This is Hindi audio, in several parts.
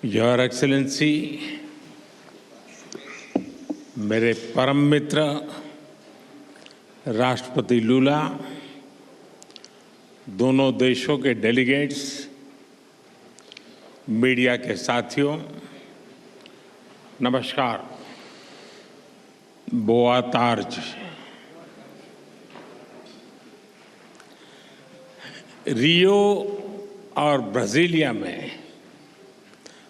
योर एक्सेलेंसी, मेरे परम मित्र राष्ट्रपति लूला, दोनों देशों के डेलीगेट्स, मीडिया के साथियों, नमस्कार। बोआ तार्ज। रियो और ब्राजीलिया में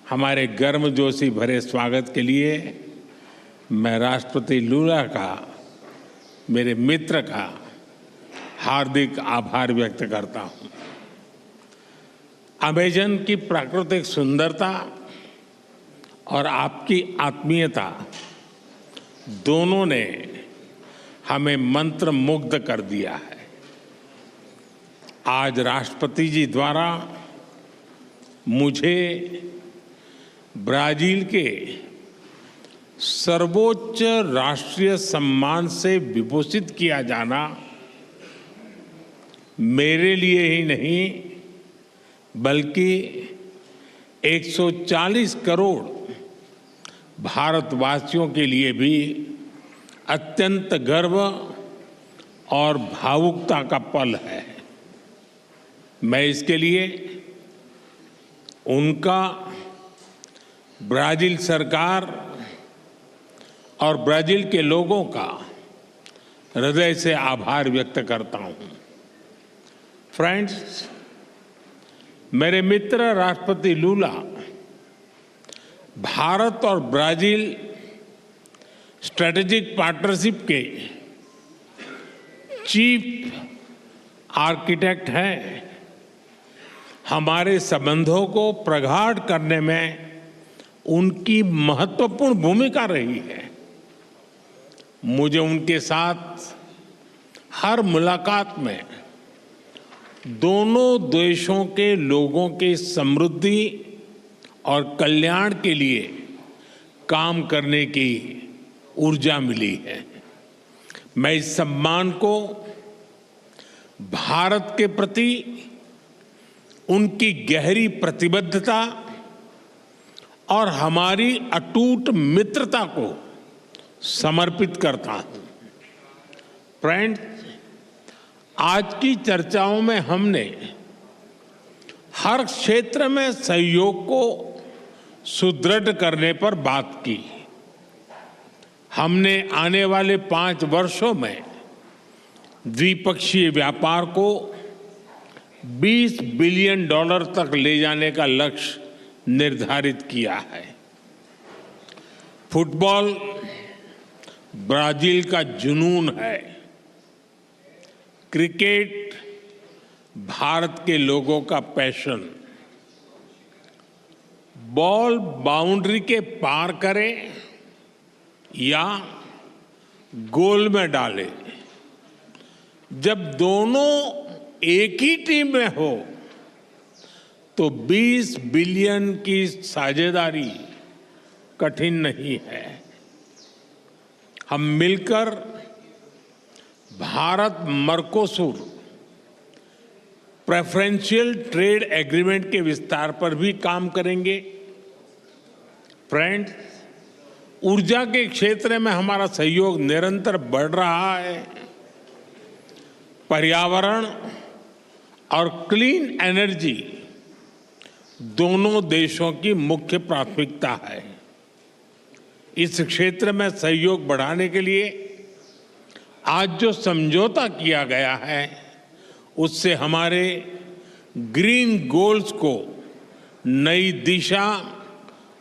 हमारे गर्मजोशी भरे स्वागत के लिए मैं राष्ट्रपति लूला का, मेरे मित्र का हार्दिक आभार व्यक्त करता हूं। अमेजन की प्राकृतिक सुंदरता और आपकी आत्मीयता दोनों ने हमें मंत्रमुग्ध कर दिया है। आज राष्ट्रपति जी द्वारा मुझे ब्राजील के सर्वोच्च राष्ट्रीय सम्मान से विभूषित किया जाना मेरे लिए ही नहीं बल्कि 140 करोड़ भारतवासियों के लिए भी अत्यंत गर्व और भावुकता का पल है। मैं इसके लिए उनका, ब्राजील सरकार और ब्राजील के लोगों का हृदय से आभार व्यक्त करता हूं। फ्रेंड्स, मेरे मित्र राष्ट्रपति लूला भारत और ब्राजील स्ट्रेटेजिक पार्टनरशिप के चीफ आर्किटेक्ट हैं। हमारे संबंधों को प्रगाढ़ करने में उनकी महत्वपूर्ण भूमिका रही है। मुझे उनके साथ हर मुलाकात में दोनों देशों के लोगों की समृद्धि और कल्याण के लिए काम करने की ऊर्जा मिली है। मैं इस सम्मान को भारत के प्रति उनकी गहरी प्रतिबद्धता और हमारी अटूट मित्रता को समर्पित करता हूं। फ्रेंड्स, आज की चर्चाओं में हमने हर क्षेत्र में सहयोग को सुदृढ़ करने पर बात की। हमने आने वाले 5 वर्षों में द्विपक्षीय व्यापार को $20 बिलियन तक ले जाने का लक्ष्य निर्धारित किया है। फुटबॉल ब्राजील का जुनून है। क्रिकेट भारत के लोगों का पैशन। बॉल बाउंड्री के पार करे या गोल में डाले, जब दोनों एक ही टीम में हो तो 20 बिलियन की साझेदारी कठिन नहीं है। हम मिलकर Bharat Mercosur preferential trade agreement के विस्तार पर भी काम करेंगे। फ्रेंड्स, ऊर्जा के क्षेत्र में हमारा सहयोग निरंतर बढ़ रहा है। पर्यावरण और क्लीन एनर्जी दोनों देशों की मुख्य प्राथमिकता है। इस क्षेत्र में सहयोग बढ़ाने के लिए आज जो समझौता किया गया है उससे हमारे ग्रीन गोल्स को नई दिशा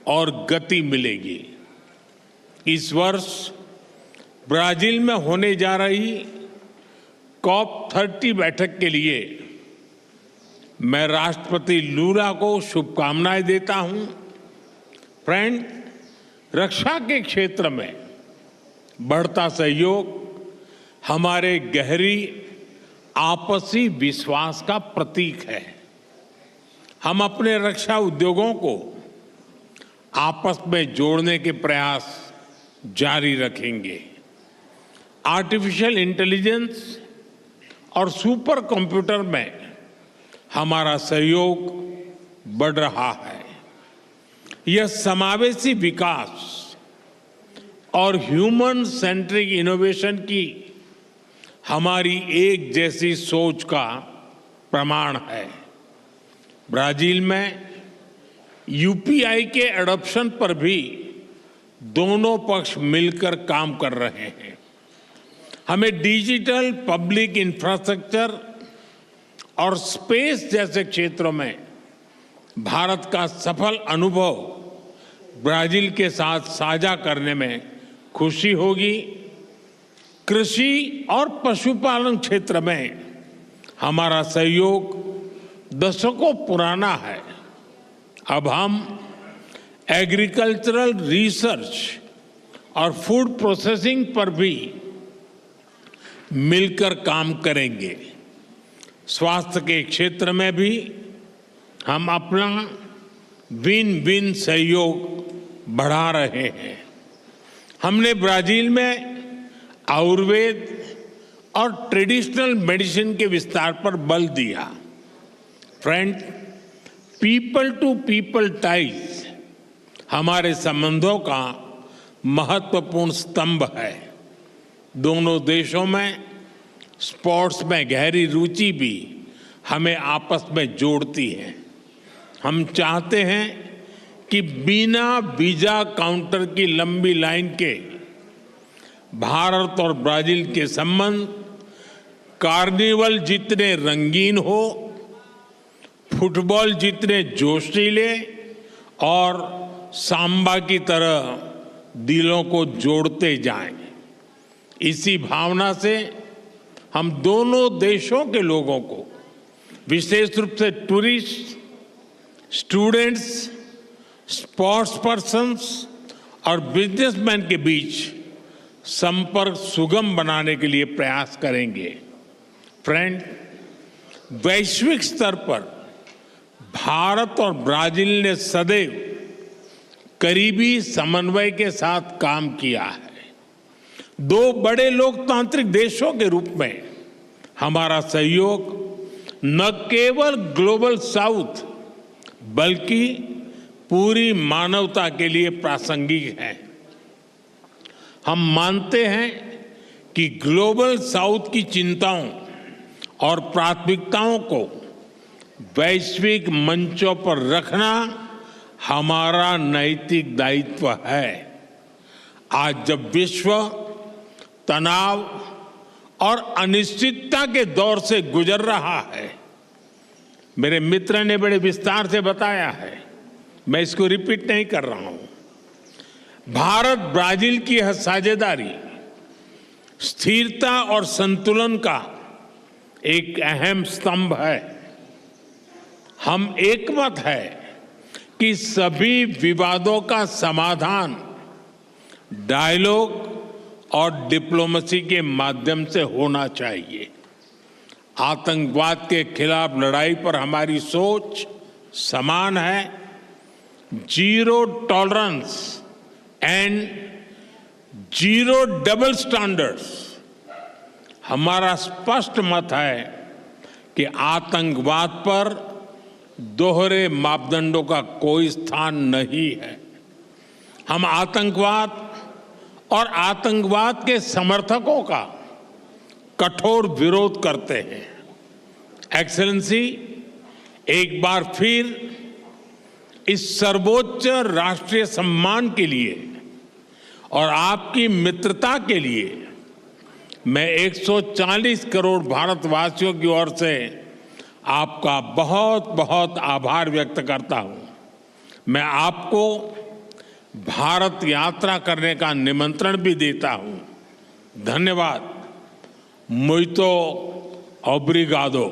और गति मिलेगी। इस वर्ष ब्राजील में होने जा रही COP30 बैठक के लिए मैं राष्ट्रपति लूला को शुभकामनाएं देता हूं। फ्रेंड, रक्षा के क्षेत्र में बढ़ता सहयोग हमारे गहरी आपसी विश्वास का प्रतीक है। हम अपने रक्षा उद्योगों को आपस में जोड़ने के प्रयास जारी रखेंगे। आर्टिफिशियल इंटेलिजेंस और सुपर कंप्यूटर में हमारा सहयोग बढ़ रहा है। यह समावेशी विकास और ह्यूमन सेंट्रिक इनोवेशन की हमारी एक जैसी सोच का प्रमाण है। ब्राजील में यूपीआई के एडॉप्शन पर भी दोनों पक्ष मिलकर काम कर रहे हैं। हमें डिजिटल पब्लिक इंफ्रास्ट्रक्चर और स्पेस जैसे क्षेत्रों में भारत का सफल अनुभव ब्राजील के साथ साझा करने में खुशी होगी। कृषि और पशुपालन क्षेत्र में हमारा सहयोग दशकों पुराना है। अब हम एग्रीकल्चरल रिसर्च और फूड प्रोसेसिंग पर भी मिलकर काम करेंगे। स्वास्थ्य के क्षेत्र में भी हम अपना विन विन सहयोग बढ़ा रहे हैं। हमने ब्राजील में आयुर्वेद और ट्रेडिशनल मेडिसिन के विस्तार पर बल दिया। Friend, people to people ties हमारे संबंधों का महत्वपूर्ण स्तंभ है। दोनों देशों में स्पोर्ट्स में गहरी रुचि भी हमें आपस में जोड़ती है। हम चाहते हैं कि बिना वीजा काउंटर की लंबी लाइन के भारत और ब्राजील के संबंध कार्निवल जितने रंगीन हो, फुटबॉल जितने जोशीले और सांबा की तरह दिलों को जोड़ते जाएं। इसी भावना से हम दोनों देशों के लोगों को, विशेष रूप से टूरिस्ट, स्टूडेंट्स, स्पोर्ट्स पर्सन्स और बिजनेसमैन के बीच संपर्क सुगम बनाने के लिए प्रयास करेंगे। फ्रेंड, वैश्विक स्तर पर भारत और ब्राजील ने सदैव करीबी समन्वय के साथ काम किया है। दो बड़े लोकतांत्रिक देशों के रूप में हमारा सहयोग न केवल ग्लोबल साउथ बल्कि पूरी मानवता के लिए प्रासंगिक है। हम मानते हैं कि ग्लोबल साउथ की चिंताओं और प्राथमिकताओं को वैश्विक मंचों पर रखना हमारा नैतिक दायित्व है। आज जब विश्व तनाव और अनिश्चितता के दौर से गुजर रहा है, मेरे मित्र ने बड़े विस्तार से बताया है, मैं इसको रिपीट नहीं कर रहा हूं। भारत ब्राजील की यह साझेदारी स्थिरता और संतुलन का एक अहम स्तंभ है। हम एकमत है कि सभी विवादों का समाधान डायलॉग और डिप्लोमेसी के माध्यम से होना चाहिए। आतंकवाद के खिलाफ लड़ाई पर हमारी सोच समान है। Zero tolerance and zero double standards हमारा स्पष्ट मत है कि आतंकवाद पर दोहरे मापदंडों का कोई स्थान नहीं है। हम आतंकवाद और आतंकवाद के समर्थकों का कठोर विरोध करते हैं। एक्सेलेंसी, एक बार फिर इस सर्वोच्च राष्ट्रीय सम्मान के लिए और आपकी मित्रता के लिए मैं 140 करोड़ भारतवासियों की ओर से आपका बहुत बहुत आभार व्यक्त करता हूं। मैं आपको भारत यात्रा करने का निमंत्रण भी देता हूं। धन्यवाद। मुइतो ओब्रिगादो।